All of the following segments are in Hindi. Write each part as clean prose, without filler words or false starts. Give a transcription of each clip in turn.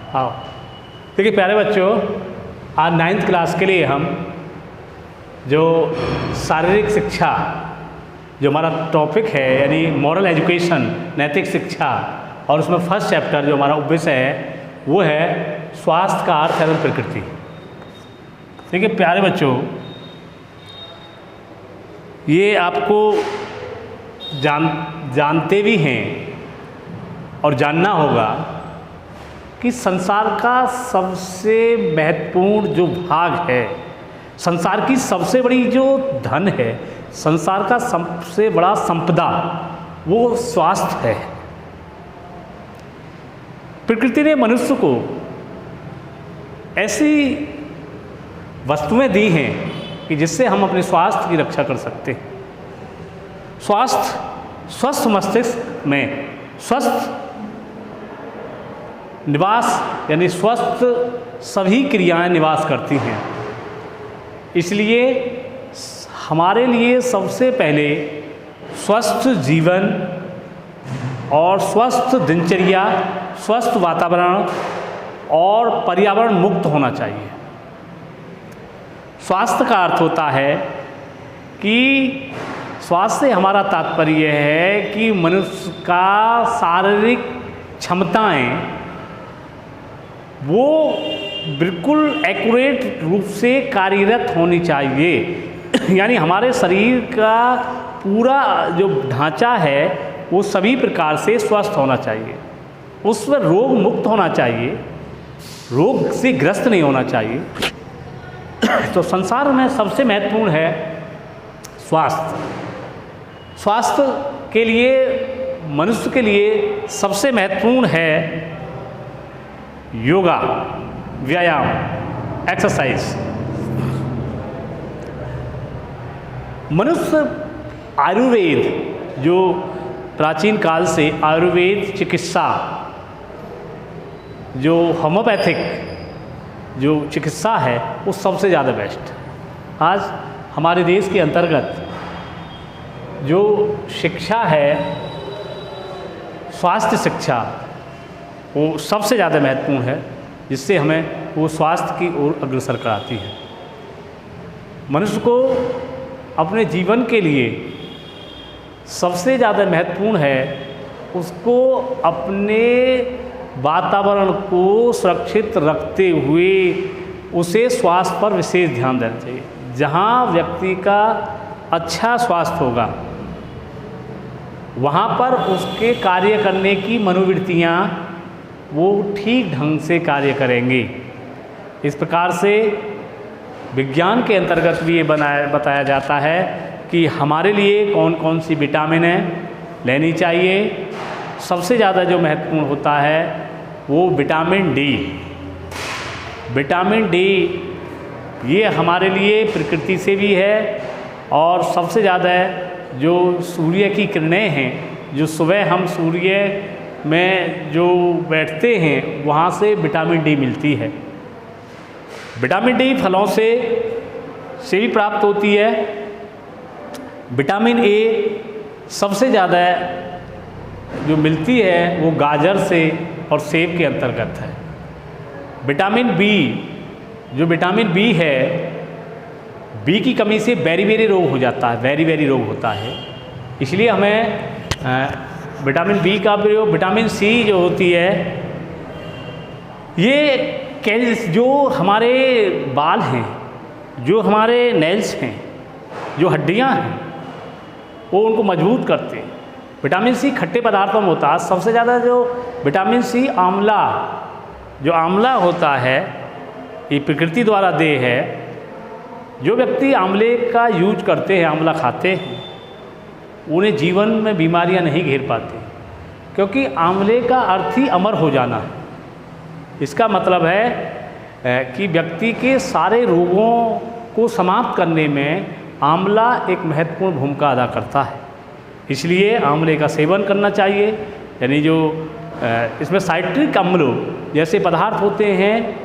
आओ। देखिए प्यारे बच्चों, आज 9th क्लास के लिए हम जो शारीरिक शिक्षा जो हमारा टॉपिक है, यानी मॉरल एजुकेशन, नैतिक शिक्षा, और उसमें फर्स्ट चैप्टर जो हमारा विषय है वो है स्वास्थ्य का अर्थ एवं प्रकृति। देखिए प्यारे बच्चों, ये आपको जानते भी हैं और जानना होगा कि संसार का सबसे महत्वपूर्ण जो भाग है, संसार की सबसे बड़ी जो धन है, संसार का सबसे बड़ा संपदा वो स्वास्थ्य है। प्रकृति ने मनुष्य को ऐसी वस्तुएं दी हैं कि जिससे हम अपने स्वास्थ्य की रक्षा कर सकते हैं। स्वस्थ मस्तिष्क में स्वस्थ निवास यानी स्वस्थ सभी क्रियाएं निवास करती हैं। इसलिए हमारे लिए सबसे पहले स्वस्थ जीवन और स्वस्थ दिनचर्या, स्वस्थ वातावरण और पर्यावरण मुक्त होना चाहिए। स्वास्थ्य का अर्थ होता है कि स्वास्थ्य से हमारा तात्पर्य है कि मनुष्य का शारीरिक क्षमताएं वो बिल्कुल एक्यूरेट रूप से कार्यरत होनी चाहिए। यानी हमारे शरीर का पूरा जो ढांचा है वो सभी प्रकार से स्वस्थ होना चाहिए, उस पर रोग मुक्त होना चाहिए, रोग से ग्रस्त नहीं होना चाहिए। तो संसार में सबसे महत्वपूर्ण है स्वास्थ्य। स्वास्थ्य के लिए, मनुष्य के लिए सबसे महत्वपूर्ण है योगा, व्यायाम, एक्सरसाइज। मनुष्य आयुर्वेद, जो प्राचीन काल से आयुर्वेद चिकित्सा, जो होम्योपैथिक जो चिकित्सा है वो सबसे ज़्यादा बेस्ट। आज हमारे देश के अंतर्गत जो शिक्षा है, स्वास्थ्य शिक्षा, वो सबसे ज़्यादा महत्वपूर्ण है, जिससे हमें वो स्वास्थ्य की ओर अग्रसर कराती है। मनुष्य को अपने जीवन के लिए सबसे ज़्यादा महत्वपूर्ण है उसको अपने वातावरण को सुरक्षित रखते हुए उसे स्वास्थ्य पर विशेष ध्यान देना चाहिए। जहाँ व्यक्ति का अच्छा स्वास्थ्य होगा वहाँ पर उसके कार्य करने की मनोवृत्तियाँ वो ठीक ढंग से कार्य करेंगे। इस प्रकार से विज्ञान के अंतर्गत भी ये बताया जाता है कि हमारे लिए कौन कौन सी विटामिनें लेनी चाहिए। सबसे ज़्यादा जो महत्वपूर्ण होता है वो विटामिन डी। विटामिन डी ये हमारे लिए प्रकृति से भी है, और सबसे ज़्यादा जो सूर्य की किरणें हैं, जो सुबह हम सूर्य में जो बैठते हैं वहाँ से विटामिन डी मिलती है। विटामिन डी फलों से भी प्राप्त होती है। विटामिन ए सबसे ज़्यादा जो मिलती है वो गाजर से और सेब के अंतर्गत है। विटामिन बी, जो विटामिन बी है, बी की कमी से बेरी रोग हो जाता है, बेरी रोग होता है। इसलिए हमें विटामिन बी का प्रयोग, विटामिन सी जो होती है, ये जो हमारे बाल हैं, जो हमारे नेल्स हैं, जो हड्डियां हैं, वो उनको मजबूत करते हैं। विटामिन सी खट्टे पदार्थों में होता है। सबसे ज़्यादा जो विटामिन सी आंवला, जो आंवला होता है, ये प्रकृति द्वारा देह है। जो व्यक्ति आंवले का यूज करते हैं, आंवला खाते हैं, उन्हें जीवन में बीमारियां नहीं घेर पाती, क्योंकि आंवले का अर्थ ही अमर हो जाना है। इसका मतलब है कि व्यक्ति के सारे रोगों को समाप्त करने में आंवला एक महत्वपूर्ण भूमिका अदा करता है। इसलिए आंवले का सेवन करना चाहिए। यानी जो इसमें साइट्रिक अम्ल जैसे पदार्थ होते हैं,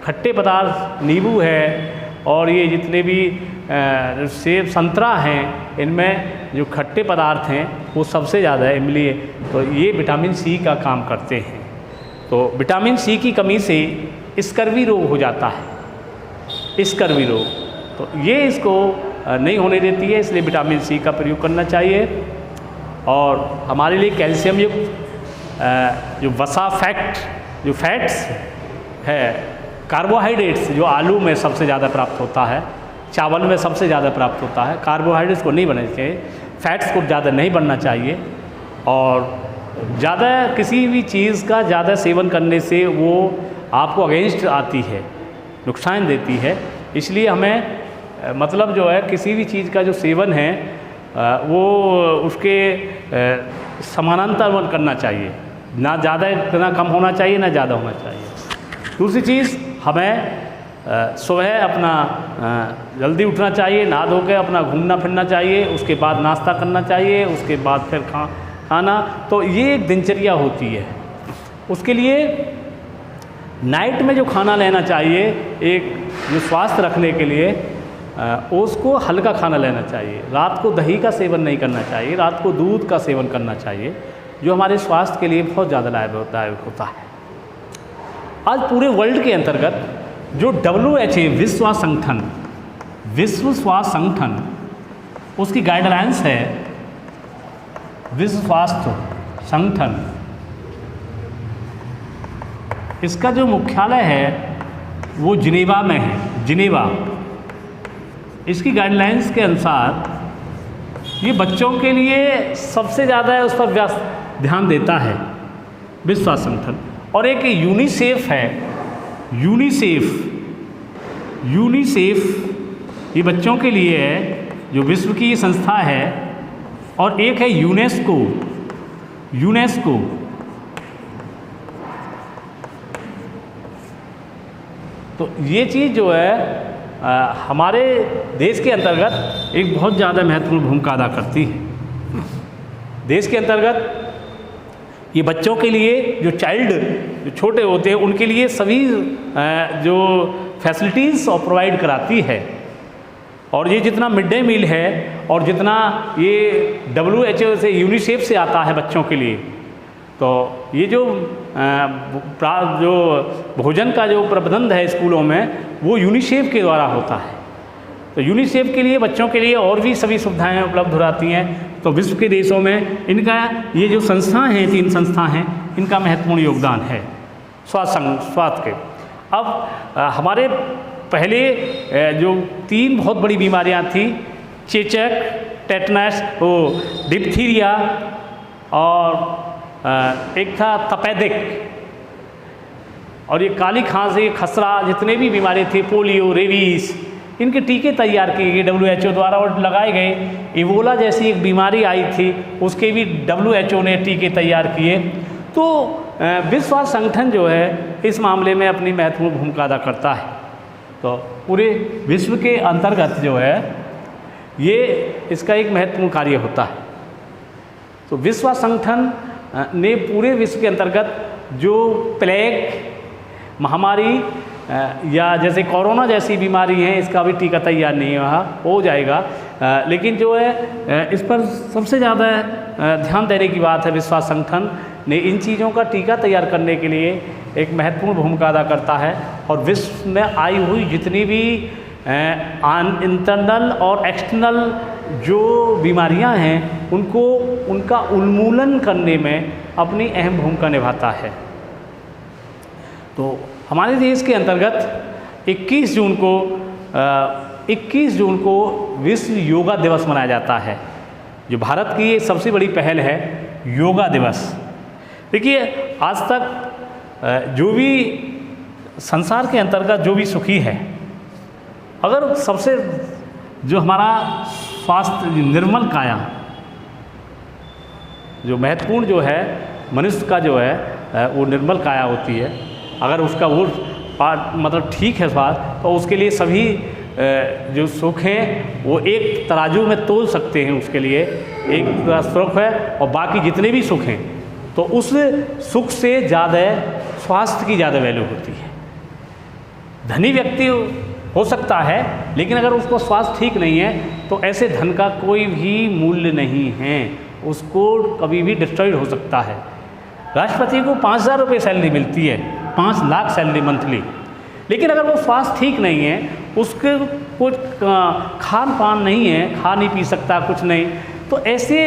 खट्टे पदार्थ, नींबू है, और ये जितने भी सेब, संतरा हैं, इनमें जो खट्टे पदार्थ हैं वो सबसे ज़्यादा है, इमली है, तो ये विटामिन सी का काम करते हैं। तो विटामिन सी की कमी से स्कर्वी रोग हो जाता है, स्कर्वी रोग, तो ये इसको नहीं होने देती है, इसलिए विटामिन सी का प्रयोग करना चाहिए। और हमारे लिए कैल्शियम युक्त जो वसा जो फैट्स है, कार्बोहाइड्रेट्स जो आलू में सबसे ज़्यादा प्राप्त होता है, चावल में सबसे ज़्यादा प्राप्त होता है, कार्बोहाइड्रेट्स को नहीं बनना चाहिए, फैट्स को ज़्यादा नहीं बनना चाहिए। और ज़्यादा किसी भी चीज़ का ज़्यादा सेवन करने से वो आपको अगेंस्ट आती है, नुकसान देती है। इसलिए हमें मतलब जो है किसी भी चीज़ का जो सेवन है वो उसके समानांतर करना चाहिए, ना ज़्यादा ना कम होना चाहिए, ना ज़्यादा होना चाहिए। दूसरी चीज़, हमें सुबह अपना जल्दी उठना चाहिए, नहा धो के अपना घूमना फिरना चाहिए, उसके बाद नाश्ता करना चाहिए, उसके बाद फिर खाना। तो ये एक दिनचर्या होती है। उसके लिए नाइट में जो खाना लेना चाहिए, एक जो स्वास्थ्य रखने के लिए उसको हल्का खाना लेना चाहिए। रात को दही का सेवन नहीं करना चाहिए, रात को दूध का सेवन करना चाहिए, जो हमारे स्वास्थ्य के लिए बहुत ज़्यादा लाभदायक होता है। आज पूरे वर्ल्ड के अंतर्गत जो WHO विश्व स्वास्थ्य संगठन उसकी गाइडलाइंस है, विश्व स्वास्थ्य संगठन, इसका जो मुख्यालय है वो जिनेवा में है, जिनेवा। इसकी गाइडलाइंस के अनुसार ये बच्चों के लिए सबसे ज़्यादा उस पर ध्यान देता है विश्व स्वास्थ्य संगठन। और एक यूनिसेफ है, यूनिसेफ ये बच्चों के लिए है, जो विश्व की संस्था है। और एक है यूनेस्को। तो ये चीज़ जो है हमारे देश के अंतर्गत एक बहुत ज़्यादा महत्वपूर्ण भूमिका अदा करती है। देश के अंतर्गत ये बच्चों के लिए जो छोटे होते हैं उनके लिए सभी जो फैसिलिटीज़ और प्रोवाइड कराती है। और ये जितना मिड डे मील है और जितना ये WHO से, यूनिसेफ से आता है बच्चों के लिए, तो ये जो भोजन का जो प्रबंधन है स्कूलों में, वो यूनिसेफ के द्वारा होता है। तो यूनिसेफ के लिए बच्चों के लिए और भी सभी सुविधाएं उपलब्ध कराती हैं। तो विश्व के देशों में इनका ये जो संस्थाएं हैं, 3 संस्थाएं हैं, इनका महत्वपूर्ण योगदान है स्वास्थ्य के। अब हमारे पहले जो 3 बहुत बड़ी बीमारियां थी, चेचक, टेटनस, डिप्थीरिया और एक था तपेदिक, और ये काली खांसी, खसरा, जितने भी बीमारी थी, पोलियो, रेबीज, इनके टीके तैयार किए गए WHO द्वारा और लगाए गए। इबोला जैसी एक बीमारी आई थी, उसके भी WHO ने टीके तैयार किए। तो विश्व स्वास्थ्य संगठन जो है इस मामले में अपनी महत्वपूर्ण भूमिका अदा करता है। तो पूरे विश्व के अंतर्गत जो है ये इसका एक महत्वपूर्ण कार्य होता है। तो विश्व स्वास्थ्य संगठन ने पूरे विश्व के अंतर्गत जो प्लेग महामारी या जैसे कोरोना जैसी बीमारी हैं, इसका भी टीका तैयार नहीं हो जाएगा, लेकिन जो है इस पर सबसे ज़्यादा ध्यान देने की बात है। विश्व स्वास्थ्य संगठन ने इन चीज़ों का टीका तैयार करने के लिए एक महत्वपूर्ण भूमिका अदा करता है। और विश्व में आई हुई जितनी भी इंटरनल और एक्सटर्नल जो बीमारियां हैं, उनका उन्मूलन करने में अपनी अहम भूमिका निभाता है। तो हमारे देश के अंतर्गत 21 जून को विश्व योगा दिवस मनाया जाता है, जो भारत की सबसे बड़ी पहल है योगा दिवस। देखिए, आज तक जो भी संसार के अंतर्गत जो भी सुखी है, अगर सबसे जो हमारा स्वास्थ्य निर्मल काया, जो महत्वपूर्ण जो है मनुष्य का जो है वो निर्मल काया होती है, अगर उसका वो पार्ट मतलब ठीक है स्वास्थ्य, तो उसके लिए सभी जो सुख हैं वो एक तराजू में तोल सकते हैं। उसके लिए एक सुख है और बाकी जितने भी सुख हैं, तो उस सुख से ज़्यादा स्वास्थ्य की ज़्यादा वैल्यू होती है। धनी व्यक्ति हो सकता है, लेकिन अगर उसको स्वास्थ्य ठीक नहीं है तो ऐसे धन का कोई भी मूल्य नहीं है, उसको कभी भी डिस्ट्रॉयड हो सकता है। राष्ट्रपति को 5,000 रुपये सैलरी मिलती है, 5 लाख सैलरी मंथली, लेकिन अगर वो स्वास्थ्य ठीक नहीं है, उसके कुछ खान पान नहीं है, खा नहीं पी सकता कुछ नहीं, तो ऐसे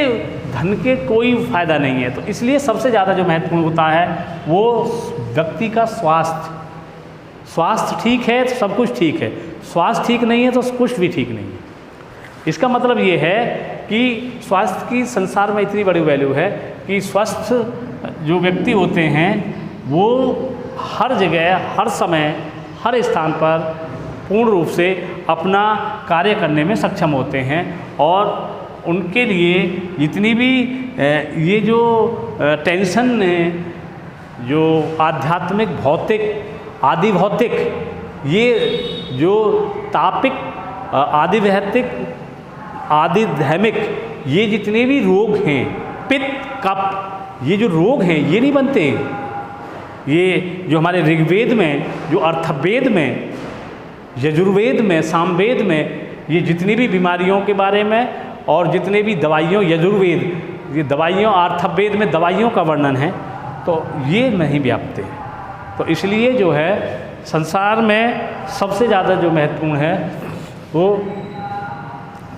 धन के कोई फ़ायदा नहीं है। तो इसलिए सबसे ज़्यादा जो महत्वपूर्ण होता है वो व्यक्ति का स्वास्थ्य। स्वास्थ्य ठीक है तो सब कुछ ठीक है, स्वास्थ्य ठीक नहीं है तो कुछ भी ठीक नहीं है। इसका मतलब ये है कि स्वास्थ्य की संसार में इतनी बड़ी वैल्यू है कि स्वस्थ जो व्यक्ति होते हैं वो हर जगह, हर समय, हर स्थान पर पूर्ण रूप से अपना कार्य करने में सक्षम होते हैं, और उनके लिए जितनी भी ये जो टेंशन है, जो आध्यात्मिक, भौतिक, आदि भौतिक, ये जो तापिक, आदि भौतिक, आदि धैमिक, ये जितने भी रोग हैं, पित्त, कफ, ये जो रोग हैं ये नहीं बनते हैं। ये जो हमारे ऋग्वेद में, जो अर्थवेद में, यजुर्वेद में, सामवेद में ये जितनी भी बीमारियों के बारे में और जितने भी दवाइयों, यजुर्वेद, ये दवाइयों, अर्थवेद में दवाइयों का वर्णन है, तो ये नहीं व्याप्त है। तो इसलिए जो है संसार में सबसे ज़्यादा जो महत्वपूर्ण है वो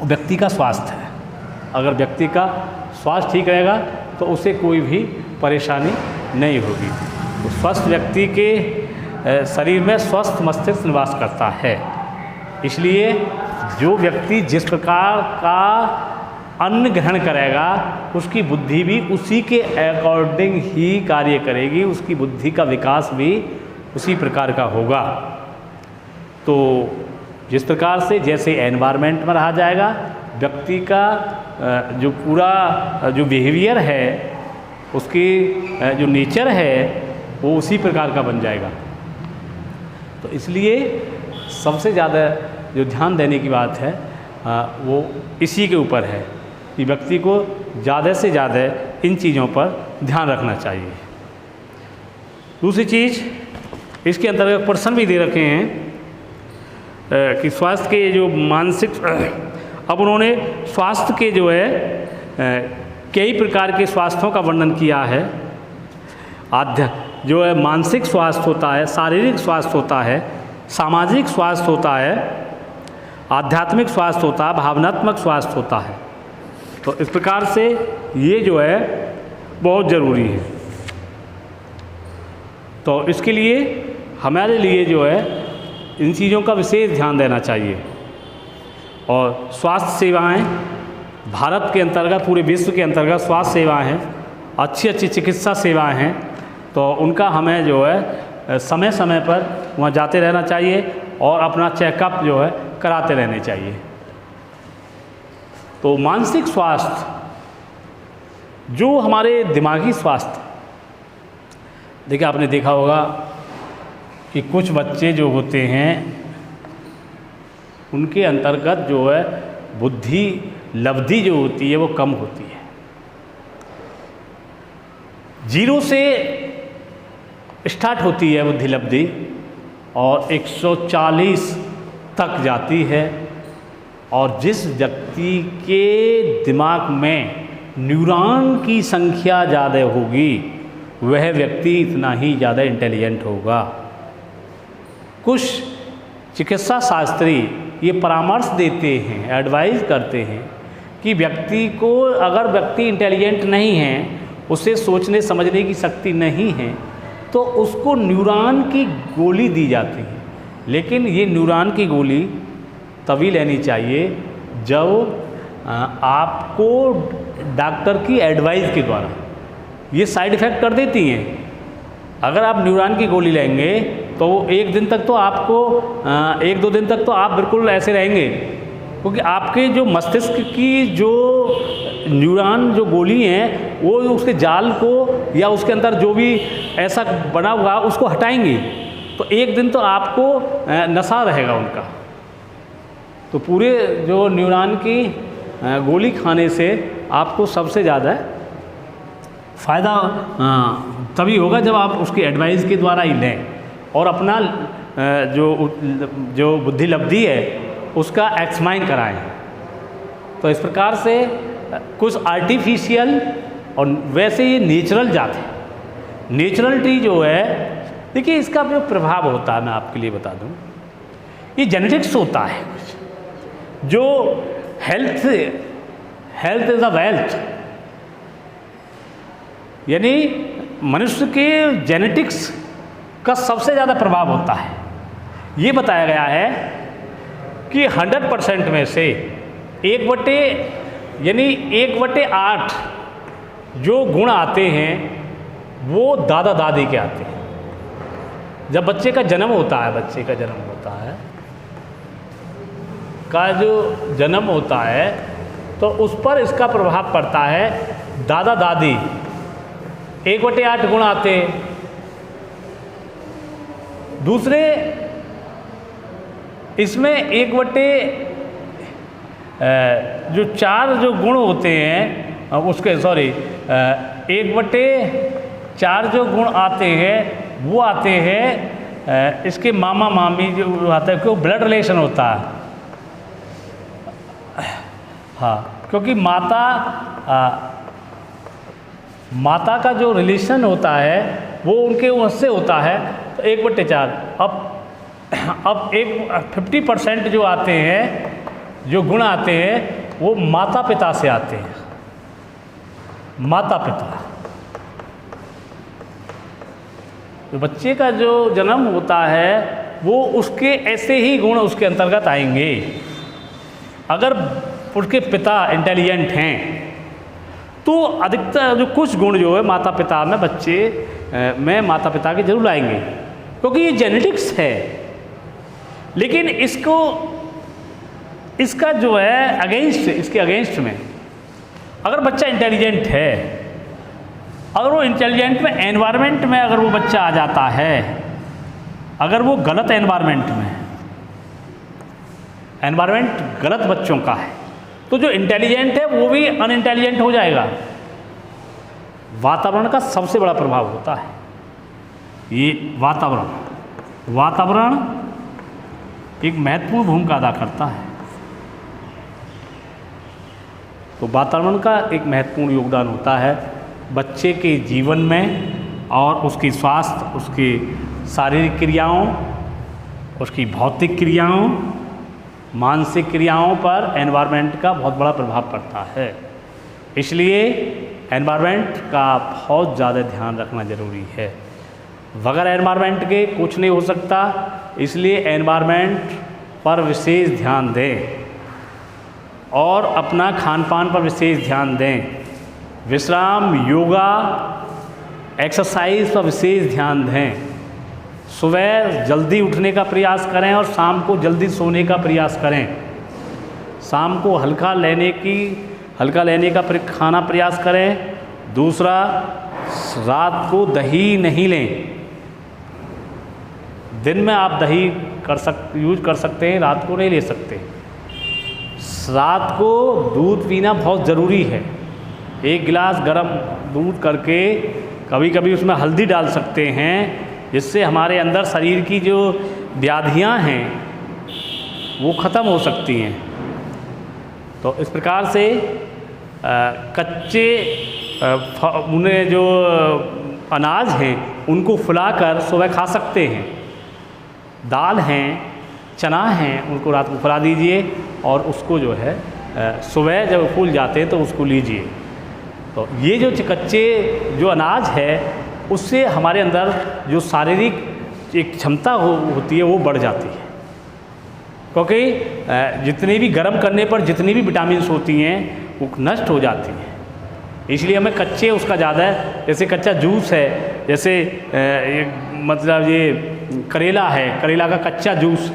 व्यक्ति का स्वास्थ्य है। अगर व्यक्ति का स्वास्थ्य ठीक रहेगा तो उसे कोई भी परेशानी नहीं होगी। तो स्वस्थ व्यक्ति के शरीर में स्वस्थ मस्तिष्क निवास करता है। इसलिए जो व्यक्ति जिस प्रकार का अन्न ग्रहण करेगा उसकी बुद्धि भी उसी के अकॉर्डिंग ही कार्य करेगी, उसकी बुद्धि का विकास भी उसी प्रकार का होगा। तो जिस प्रकार से जैसे एनवायरनमेंट में रहा जाएगा, व्यक्ति का जो पूरा जो बिहेवियर है, उसकी जो नेचर है वो उसी प्रकार का बन जाएगा। तो इसलिए सबसे ज़्यादा जो ध्यान देने की बात है वो इसी के ऊपर है कि व्यक्ति को ज़्यादा से ज़्यादा इन चीज़ों पर ध्यान रखना चाहिए। दूसरी चीज़, इसके अंतर्गत प्रश्न भी दे रखे हैं कि स्वास्थ्य के जो मानसिक, अब उन्होंने स्वास्थ्य के जो है कई प्रकार के स्वास्थ्यों का वर्णन किया है। जो है मानसिक स्वास्थ्य होता है, शारीरिक स्वास्थ्य होता है, सामाजिक स्वास्थ्य होता है, आध्यात्मिक स्वास्थ्य होता है, भावनात्मक स्वास्थ्य होता है। तो इस प्रकार से ये जो है बहुत ज़रूरी है। तो इसके लिए हमारे लिए जो है इन चीज़ों का विशेष ध्यान देना चाहिए। और स्वास्थ्य सेवाएं भारत के अंतर्गत, पूरे विश्व के अंतर्गत स्वास्थ्य सेवाएं हैं, अच्छी अच्छी चिकित्सा सेवाएं हैं, तो उनका हमें जो है समय समय पर वहाँ जाते रहना चाहिए और अपना चेकअप जो है कराते रहने चाहिए। तो मानसिक स्वास्थ्य, जो हमारे दिमागी स्वास्थ्य, देखिए आपने देखा होगा कि कुछ बच्चे जो होते हैं उनके अंतर्गत जो है बुद्धि लब्धि जो होती है वो कम होती है। 0 से स्टार्ट होती है बुद्धि लब्धि और 140 तक जाती है। और जिस व्यक्ति के दिमाग में न्यूरॉन की संख्या ज़्यादा होगी वह व्यक्ति इतना ही ज़्यादा इंटेलिजेंट होगा। कुछ चिकित्सा शास्त्री ये परामर्श देते हैं, एडवाइस करते हैं कि व्यक्ति को, अगर व्यक्ति इंटेलिजेंट नहीं है, उसे सोचने समझने की शक्ति नहीं है, तो उसको न्यूरॉन की गोली दी जाती है। लेकिन ये न्यूरॉन की गोली तभी लेनी चाहिए जब आपको डॉक्टर की एडवाइस के द्वारा, ये साइड इफ़ेक्ट कर देती हैं। अगर आप न्यूरॉन की गोली लेंगे तो 1 दिन तक तो आपको 1-2 दिन तक तो आप बिल्कुल ऐसे रहेंगे, क्योंकि आपके जो मस्तिष्क की जो न्यूरॉन जो गोली हैं वो उसके जाल को या उसके अंदर जो भी ऐसा बना हुआ उसको हटाएंगे, तो 1 दिन तो आपको नशा रहेगा उनका। तो पूरे जो न्यूरॉन की गोली खाने से आपको सबसे ज़्यादा फ़ायदा तभी होगा जब आप उसकी एडवाइस के द्वारा ही लें और अपना जो बुद्धि लब्धि है उसका एक्समाइन कराएं। तो इस प्रकार से कुछ आर्टिफिशियल और वैसे ये नेचुरल जाते हैं। नेचुरलिटी जो है, देखिए इसका जो प्रभाव होता है मैं आपके लिए बता दूं, ये जेनेटिक्स होता है कुछ, जो हेल्थ इज़ अ वेल्थ, यानी मनुष्य के जेनेटिक्स का सबसे ज़्यादा प्रभाव होता है। ये बताया गया है कि 100% में से 1/8 जो गुण आते हैं वो दादा दादी के आते हैं। जब बच्चे का जन्म होता है, जो जन्म होता है तो उस पर इसका प्रभाव पड़ता है। दादा दादी 1/8 गुण आते हैं। दूसरे इसमें 4 जो गुण होते हैं उसके 1/4 जो गुण आते हैं वो आते हैं इसके मामा मामी जो आता है, क्यों ब्लड रिलेशन होता है। हाँ, क्योंकि माता का जो रिलेशन होता है वो उनके उससे होता है, तो 1/4। अब 50% जो आते हैं, जो गुण आते हैं वो माता पिता से आते हैं। माता पिता, तो बच्चे का जो जन्म होता है वो उसके ऐसे ही गुण उसके अंतर्गत आएंगे। अगर उसके पिता इंटेलिजेंट हैं तो अधिकतर जो कुछ गुण जो है माता पिता में बच्चे में माता पिता के जरूर आएंगे, क्योंकि ये जेनेटिक्स है। लेकिन इसका जो है इसके अगेंस्ट में अगर बच्चा इंटेलिजेंट है, अगर वो इंटेलिजेंट में एनवायरनमेंट में अगर वो बच्चा आ जाता है, अगर वो गलत एनवायरनमेंट गलत बच्चों का है, तो जो इंटेलिजेंट है वो भी अनइंटेलिजेंट हो जाएगा। वातावरण का सबसे बड़ा प्रभाव होता है ये। वातावरण एक महत्वपूर्ण भूमिका अदा करता है। तो वातावरण का एक महत्वपूर्ण योगदान होता है बच्चे के जीवन में, और उसकी स्वास्थ्य, उसकी शारीरिक क्रियाओं, उसकी भौतिक क्रियाओं, मानसिक क्रियाओं पर एनवायरनमेंट का बहुत बड़ा प्रभाव पड़ता है। इसलिए एनवायरनमेंट का बहुत ज़्यादा ध्यान रखना ज़रूरी है। बगैर एनवायरनमेंट के कुछ नहीं हो सकता, इसलिए एनवायरनमेंट पर विशेष ध्यान दें और अपना खान पान पर विशेष ध्यान दें। विश्राम, योगा, एक्सरसाइज पर विशेष ध्यान दें। सुबह जल्दी उठने का प्रयास करें और शाम को जल्दी सोने का प्रयास करें। शाम को हल्का लेने का खाना प्रयास करें। दूसरा, रात को दही नहीं लें। दिन में आप दही यूज कर सकते हैं, रात को नहीं ले सकते। रात को दूध पीना बहुत ज़रूरी है। 1 गिलास गर्म दूध करके कभी कभी उसमें हल्दी डाल सकते हैं, जिससे हमारे अंदर शरीर की जो व्याधियां हैं वो ख़त्म हो सकती हैं। तो इस प्रकार से कच्चे उन्हें जो अनाज हैं उनको फुलाकर सुबह खा सकते हैं। दाल हैं, चना हैं, उनको रात को फुला दीजिए और उसको जो है सुबह जब फूल जाते हैं तो उसको लीजिए। तो ये जो कच्चे जो अनाज है उससे हमारे अंदर जो शारीरिक एक क्षमता होती है वो बढ़ जाती है, क्योंकि जितने भी गर्म करने पर जितनी भी विटामिन्स होती हैं वो नष्ट हो जाती हैं। इसलिए हमें कच्चे उसका ज़्यादा, जैसे कच्चा जूस है, जैसे मतलब ये करेला है, करेला का कच्चा जूस,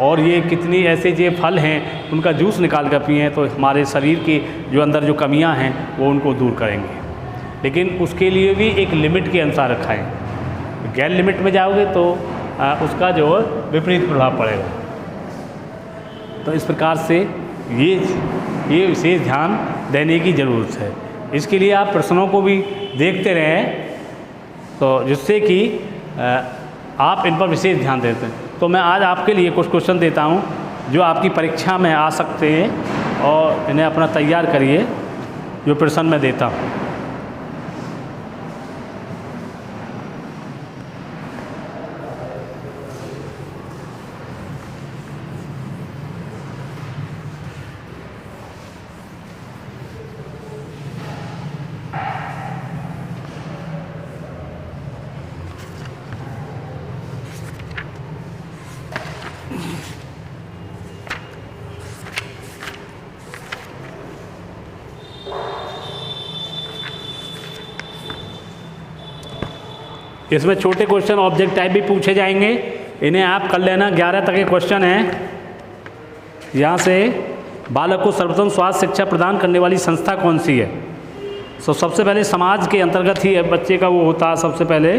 और ये कितनी ऐसे जो फल हैं उनका जूस निकाल कर पिए तो हमारे शरीर की जो अंदर जो कमियां हैं वो उनको दूर करेंगे। लेकिन उसके लिए भी एक लिमिट के अनुसार रखा है। गैर लिमिट में जाओगे तो उसका जो विपरीत प्रभाव पड़ेगा। तो इस प्रकार से ये विशेष ध्यान देने की ज़रूरत है। इसके लिए आप प्रश्नों को भी देखते रहें, तो जिससे कि आप इन पर विशेष ध्यान देते हैं। तो मैं आज आपके लिए कुछ क्वेश्चन देता हूं जो आपकी परीक्षा में आ सकते हैं, और इन्हें अपना तैयार करिए। जो प्रश्न मैं देता हूं, इसमें छोटे क्वेश्चन ऑब्जेक्ट टाइप भी पूछे जाएंगे, इन्हें आप कर लेना। 11 तक के क्वेश्चन हैं। यहाँ से बालक को सर्वोत्तम स्वास्थ्य शिक्षा प्रदान करने वाली संस्था कौन सी है? तो सबसे पहले समाज के अंतर्गत ही बच्चे का वो होता है। सबसे पहले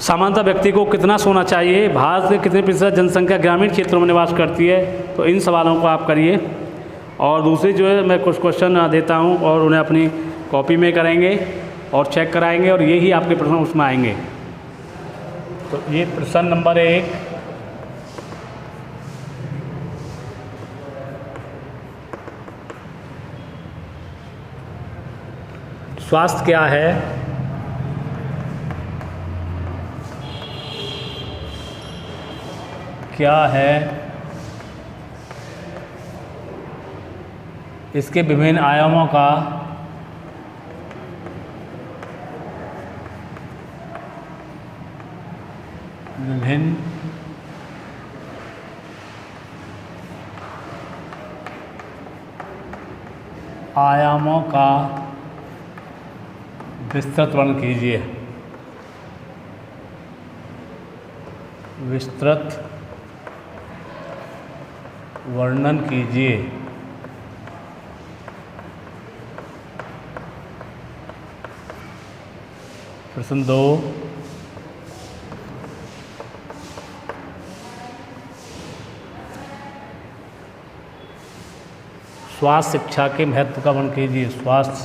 सामान्यतः व्यक्ति को कितना सोना चाहिए? भारत में कितने प्रतिशत जनसंख्या ग्रामीण क्षेत्रों में निवास करती है? तो इन सवालों को आप करिए। और दूसरी जो है, मैं कुछ क्वेश्चन देता हूँ और उन्हें अपनी कॉपी में करेंगे और चेक कराएंगे, और यही आपके प्रश्न उसमें आएंगे। तो ये प्रश्न नंबर 1, स्वास्थ्य क्या है? क्या है इसके विभिन्न आयामों का विभिन्न आयामों का विस्तृत वर्णन कीजिए। विस्तृत वर्णन कीजिए। प्रश्न 2, स्वास्थ्य शिक्षा के महत्व का वर्णन कीजिए। स्वास्थ्य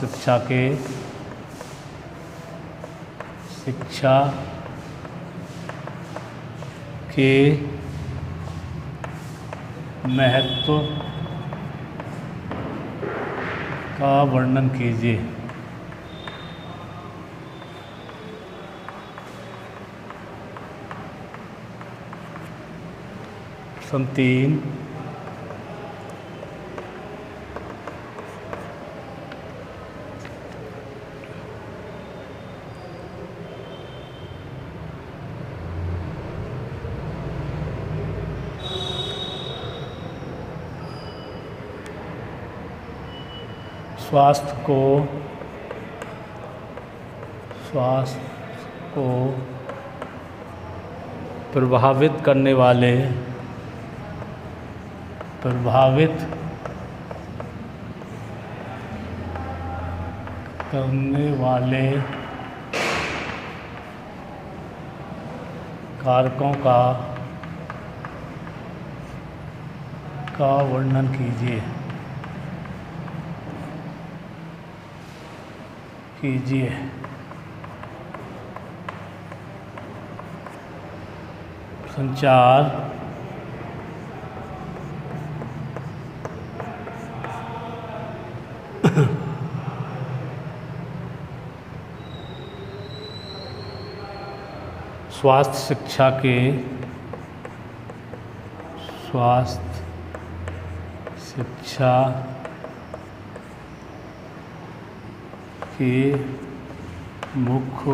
शिक्षा के महत्व का वर्णन कीजिए। प्रश्न 3, स्वास्थ्य को प्रभावित करने वाले कारकों का वर्णन कीजिए। संचार स्वास्थ्य शिक्षा के मुख्य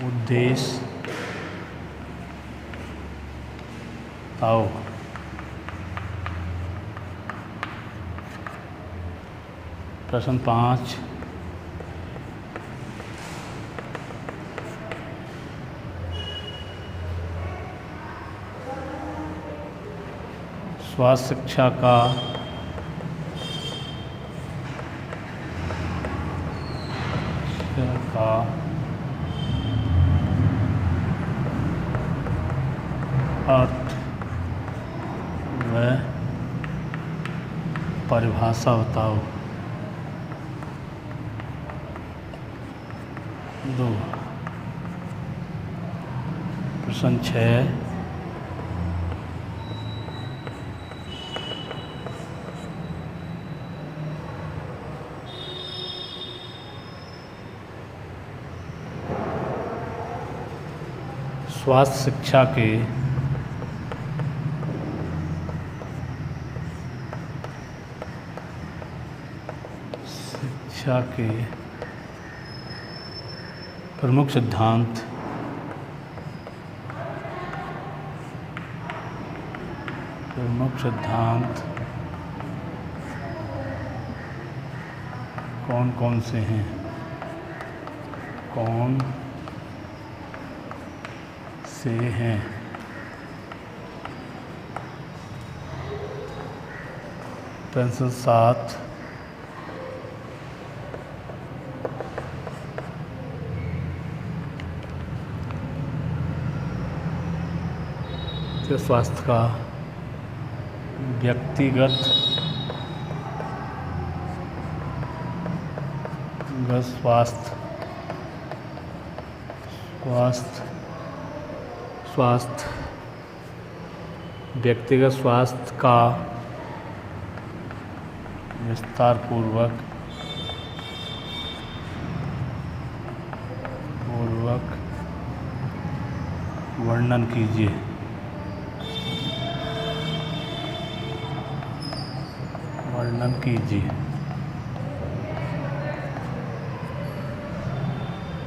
उद्देश्य बताओ। प्रश्न 5, स्वास्थ्य शिक्षा का अर्थ व परिभाषा बताओ। 2, प्रश्न 6, स्वास्थ्य शिक्षा के प्रमुख सिद्धांत कौन कौन से हैं? कौन से हैं? पेंसिल 7, स्वास्थ्य का व्यक्तिगत स्वास्थ्य व्यक्तिगत स्वास्थ्य का विस्तार पूर्वक वर्णन कीजिए।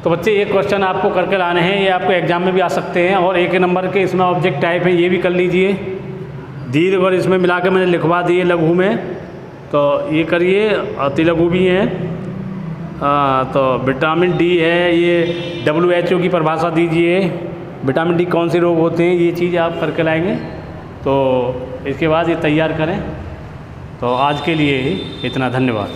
तो बच्चे ये क्वेश्चन आपको करके लाने हैं, ये आपको एग्जाम में भी आ सकते हैं, और एक नंबर के इसमें ऑब्जेक्ट टाइप है, ये भी कर लीजिए। दीर्घ और इसमें मिला के मैंने लिखवा दिए लघु में, तो ये करिए। अति लघु भी हैं। तो विटामिन डी है, ये WHO की परिभाषा दीजिए, विटामिन डी कौन से रोग होते हैं, ये चीज़ आप करके लाएंगे। तो इसके बाद ये तैयार करें। तो आज के लिए इतना, धन्यवाद।